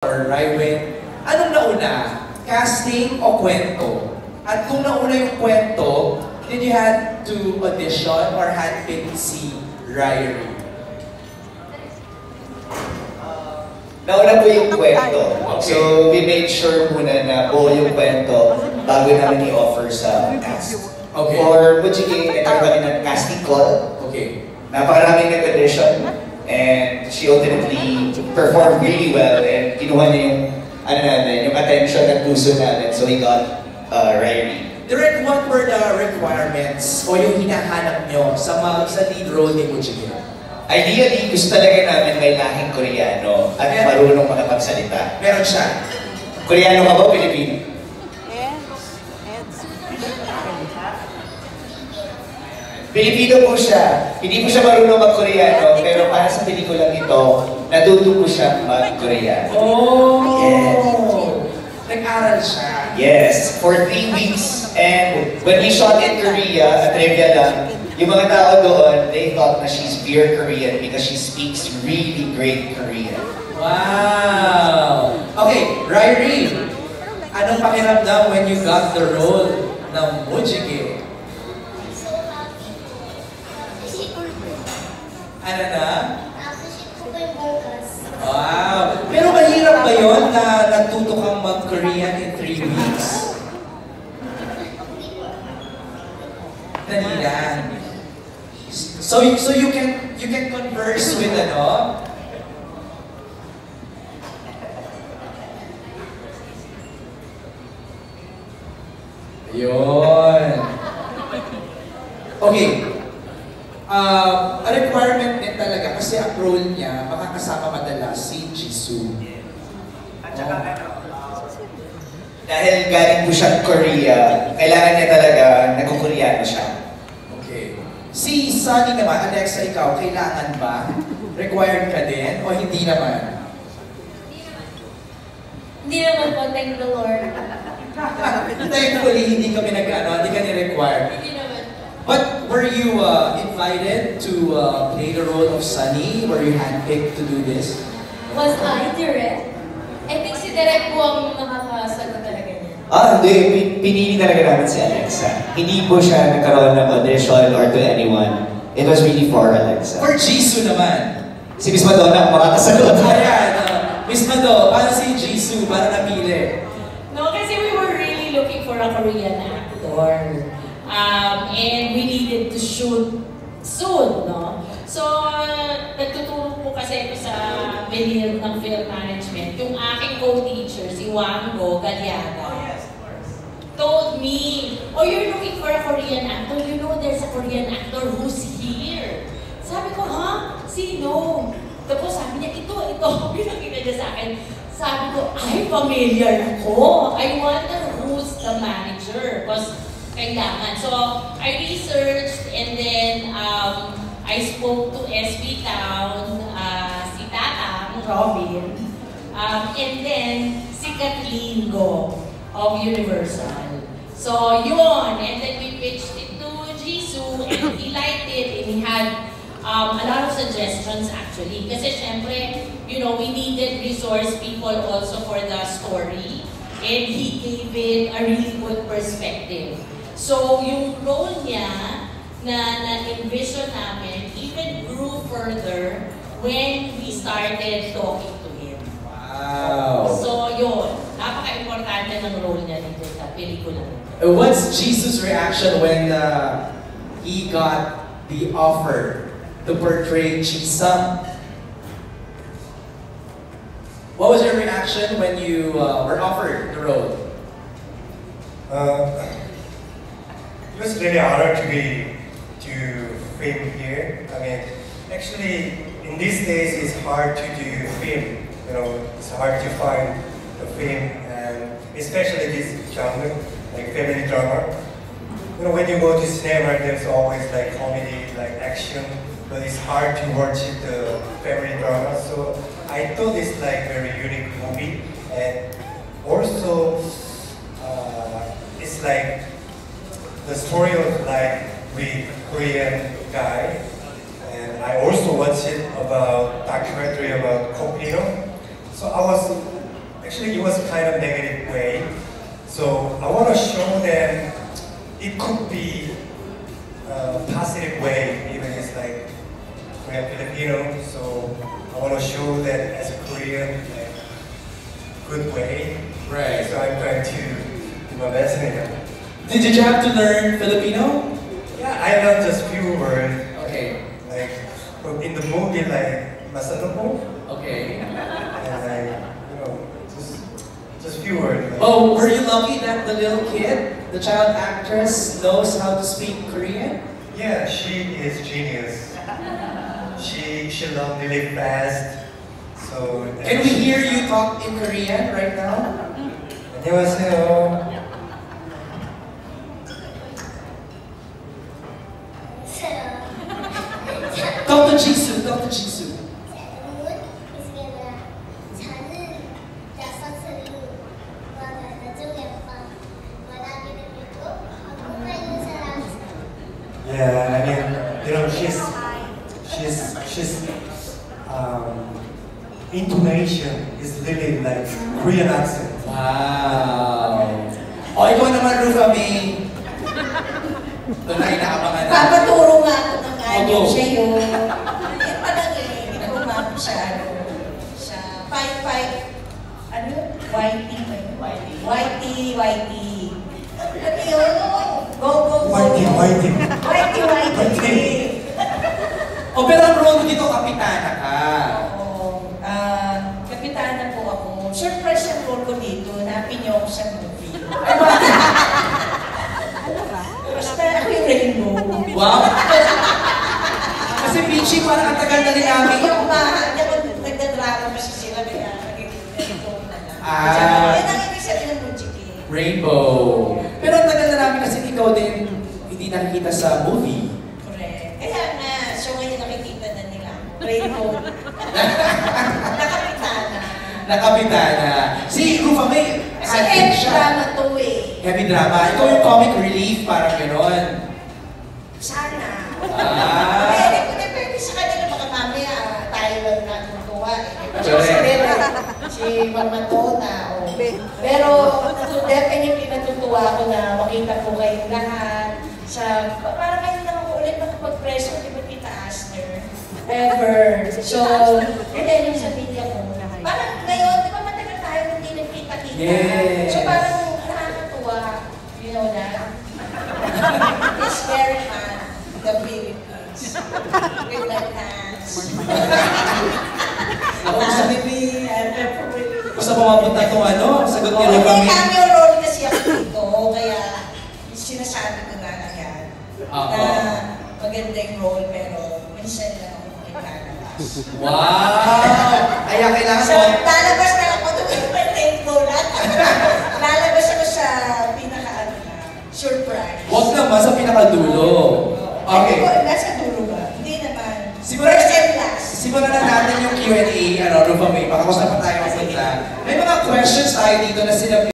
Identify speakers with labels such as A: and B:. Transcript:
A: or Rywin, anong nauna? Casting o kwento? At kung nauna yung kwento, did you had to audition or handpick si Ryrie?
B: Nauna po yung kwento.
A: Okay.
B: So, we made sure muna na buo yung kwento bago namin i-offer sa cast.
A: Okay.
B: For Butchige, nagkaroon kami ng casting call.
A: Okay.
B: Napakaraming nag-audition. And she ultimately performed really well. And kinuha niya yung attention at puso namin. So, we got Ryrie.
A: Direct, what were the requirements o yung hinahanap nyo sa lead role ni Butchige?
B: Ideally, gusto talaga namin may lahing Koreano at marunong makapagsalita.
A: Meron siya.
B: Koreano ka ba o Pilipino? Pilipino po siya. Hindi po siya marunong mag-Koreano, pero para sa pelikulang ito, natuto po siya mag-Koreano.
A: Oh!
B: Yes.
A: Nag-aral siya.
B: Yes, for 3 weeks. And when we shot in Korea, at trivia lang, yung mga tao doon, they thought na she's pure Korean because she speaks really great Korean.
A: Wow! Okay, Ryrie, anong pakiramdam when you got the role ng Butchige? Ano na? Wow! Pero mahirap ba yun na natuto kang mag-Korean in 3 weeks? Dali lang. So you can converse with ano? Ayun. Okay. A requirement din talaga kasi ang role niya makakasama madalas si Jisoo.
B: At saka dahil galing po siya Korea, kailangan niya talaga nagko-Koreano siya.
A: Okay. Si Sunny naman, Alexa, ikaw, kailangan ba? Required ka din o hindi naman?
C: Hindi naman po, thank the Lord.
A: Thankfully, hindi kami hindi ka ni-required.
C: Hindi naman.
A: But were you invited to play the role of Sunny? Were you handpicked to do this?
C: Was I direct? I think si Direk po ang nakakasagot talaga niya.
B: Hindi. Pinili talaga namin si Alexa. Hindi po siya nagkaroon ng audition or to anyone. It was really for Alexa.
A: For Jisoo naman.
B: Si Miss Madonna ang makakasagot.
A: Ayan, Miss Mado, paano si Jisoo? Para napili?
C: No, kasi we were really looking for a Korean actor. And we needed to shoot soon, no? So, nagtuturo po kasi ako sa Menil ng Film Management. Yung aking co-teacher, si Wango Galiaga, told me, oh, you're looking for a Korean actor? You know there's a Korean actor who's here. Sabi ko, ha? Sino? Tapos sabi niya, ito. Pinakita niya sa akin. Sabi ko, ay, familiar ako. I wonder who's the manager. Because kailangan. So, I researched and then I spoke to SB Town, si Tatang, Robin, and then si Kathleen Go of Universal. So, yun. And then we pitched it to Jisoo and he liked it and he had a lot of suggestions actually. Kasi syempre, you know, we needed resource people also for the story and he gave it a really good perspective. So, yung role niya na-envision namin even grew further when we started talking to him.
A: Wow.
C: So, yun. Napaka-importante ng role niya dito sa pelikula.
A: What's Jesus' reaction when he got the offer to portray Jisung? What was your reaction when you were offered the role?
D: It was really honored to film here. I mean, actually, in these days, it's hard to do film. You know, it's hard to find a film, and especially this genre, like family drama. You know, when you go to cinema, there's always like comedy, like action, but it's hard to watch it, the family drama. So I thought it's like very unique movie, and also it's like the story of like with Korean guy, and I also watched it about documentary about Kopino. So I was actually it was kind of negative way. So I want to show them it could be a positive way, even it's like Korean Filipino. So I want to show that as a Korean, like, good way.
A: Right.
D: So I'm trying to do my best in it.
A: Did you have to learn Filipino?
D: Yeah, I love just few words.
A: Okay.
D: Like in the movie, like masano po,
A: Okay.
D: and like just few words. Like,
A: Oh, were you lucky that the little kid, the child actress, knows how to speak Korean?
D: yeah, she is genius. She learned really fast. So
A: Can we hear you talk in Korean right now?
D: 안녕하세요.
A: Talk to Jisoo, talk to Jisoo.
D: Yeah, I mean, you know, she's intonation is really like Korean accent.
A: Wow. O, ikaw naman, Rufa May. Ito na, inaabangan na.
E: Papaturo nga ako ng kanya
A: Opo.
E: siya yung... Yan pa lang eh, ito nga ako siya, sa 5-5, ano yun? Whitey ba yun? Whitey. Ano yun? Go. Whitey.
A: O, pero ang role mo dito, kapitana ka.
E: Oo. Kapitana po ako. Surprise ang role ko dito, napin niyo ako sa movie. Basta ako yung rainbow.
A: Wow. Kasi Pichi, parang ang tagal na rin namin.
E: Hindi ako nagdadrama kasi sila kaya naging rainbow na lang.
A: Ah.
E: Yan ang ibig sabihin ng Mujik eh.
A: Rainbow. Pero ang tagal na namin kasi ikaw din hindi nakikita sa movie.
E: Correct. Kaya nga, so ngayon nakikita na nila ako. Rainbow. Nakapitana.
A: Nakapitana. Si Rufa May,
E: Kasi
A: acting
E: heavy
A: siya.
E: drama to eh.
A: Heavy drama. Ikaw yung comic relief, parang gano'n.
E: Sana.
A: Ah.
E: Depende sa kanila, baka mamaya tayo lang natutuwa eh.
A: Correct.
E: Si Mama Tona. Pero definitely natutuwa ako na makita ko kayong lahat. Parang ngayon lang ako ulit nakapag-preso, di ba kita Asner? Ever. So, hindi yung sa media ko. Parang ngayon, di ba matagal tayo hindi nagkita-kita?
A: Yes.
E: So parang nakakatuwa, you know that? It's very fun, the Philippines. With my hands.
A: Ako gusto,
E: Baby,
A: gusto mo mapunta itong sagot ni Rufa
E: Hindi
A: May.
E: cameo role kasi ako dito, kaya sinasabi ko na agad na maganda yung role pero minsan lang ako naglalabas.
A: Wow! Kaya kailangan
E: So,
A: mo.
E: lalabas na ako doon may tempo lang. Lalabas ako sa surprise.
A: Huwag naman sa pinakadulo. Okay.
E: Nasa dulo ba? Hindi naman.
A: Simulan
E: First and last.
A: Simulan na natin yung Q&A, Rufa May. Baka kung saan pa tayo mapunta. May mga questions tayo dito na sila